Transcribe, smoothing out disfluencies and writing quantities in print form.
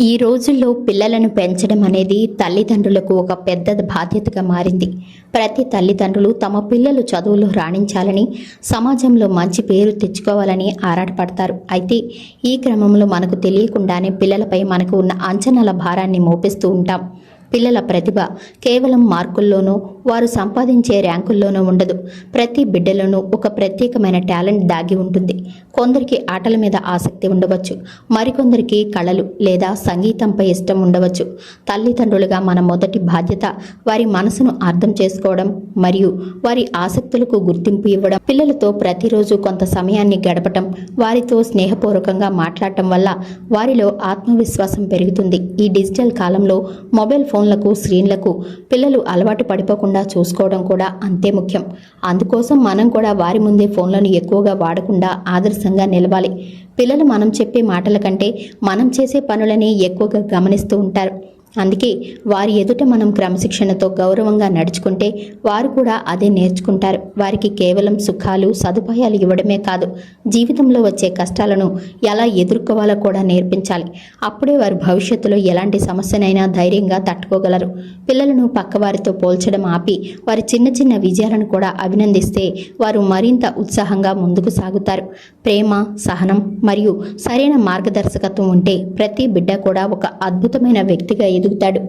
ఈ రోజుల్లో పిల్లలను పెంచడం అనేది తల్లిదండ్రులకు ఒక పెద్ద బాధ్యతగా మారింది. ప్రతి తల్లిదండ్రులు తమ పిల్లలు చదువులో రాణించాలని, సమాజంలో మంచి పేరు తెచ్చుకోవాలని ఆరాటపడతారు. అయితే ఈ క్రమంలో మనకు తెలియకుండానే పిల్లలపై మనకు ఉన్న అంచనాల భారాన్ని మోపిస్తూ ఉంటాం. పిల్లల ప్రతిభ కేవలం మార్కుల్లోనూ, వారు సంపాదించే ర్యాంకుల్లోనూ ఉండదు. ప్రతి బిడ్డలోనూ ఒక ప్రత్యేకమైన టాలెంట్ దాగి ఉంటుంది. కొందరికి ఆటల మీద ఆసక్తి ఉండవచ్చు, మరికొందరికి కళలు లేదా సంగీతంపై ఇష్టం ఉండవచ్చు. తల్లిదండ్రులుగా మన మొదటి బాధ్యత వారి మనసును అర్థం చేసుకోవడం మరియు వారి ఆసక్తులకు గుర్తింపు ఇవ్వడం. పిల్లలతో ప్రతిరోజు కొంత సమయాన్ని గడపటం, వారితో స్నేహపూర్వకంగా మాట్లాడటం వల్ల వారిలో ఆత్మవిశ్వాసం పెరుగుతుంది. ఈ డిజిటల్ కాలంలో మొబైల్ ఫోన్లకు, స్క్రీన్లకు పిల్లలు అలవాటు పడిపోకుండా చూసుకోవడం కూడా అంతే ముఖ్యం. అందుకోసం మనం కూడా వారి ముందే ఫోన్లను ఎక్కువగా వాడకుండా ఆదర్శంగా నిలవాలి. పిల్లలు మనం చెప్పే మాటల కంటే మనం చేసే పనులని ఎక్కువగా గమనిస్తూ ఉంటారు. అందుకే వారి ఎదుట మనం క్రమశిక్షణతో గౌరవంగా నడుచుకుంటే వారు కూడా అదే నేర్చుకుంటారు. వారికి కేవలం సుఖాలు, సదుపాయాలు ఇవ్వడమే కాదు, జీవితంలో వచ్చే కష్టాలను ఎలా ఎదుర్కోవాలో కూడా నేర్పించాలి. అప్పుడే వారు భవిష్యత్తులో ఎలాంటి సమస్యనైనా ధైర్యంగా తట్టుకోగలరు. పిల్లలను పక్కవారితో పోల్చడం ఆపి వారి చిన్న చిన్న విజయాలను కూడా అభినందిస్తే వారు మరింత ఉత్సాహంగా ముందుకు సాగుతారు. ప్రేమ, సహనం మరియు సరైన మార్గదర్శకత్వం ఉంటే ప్రతి బిడ్డ కూడా ఒక అద్భుతమైన వ్యక్తిగా ఎదుగుతాడు.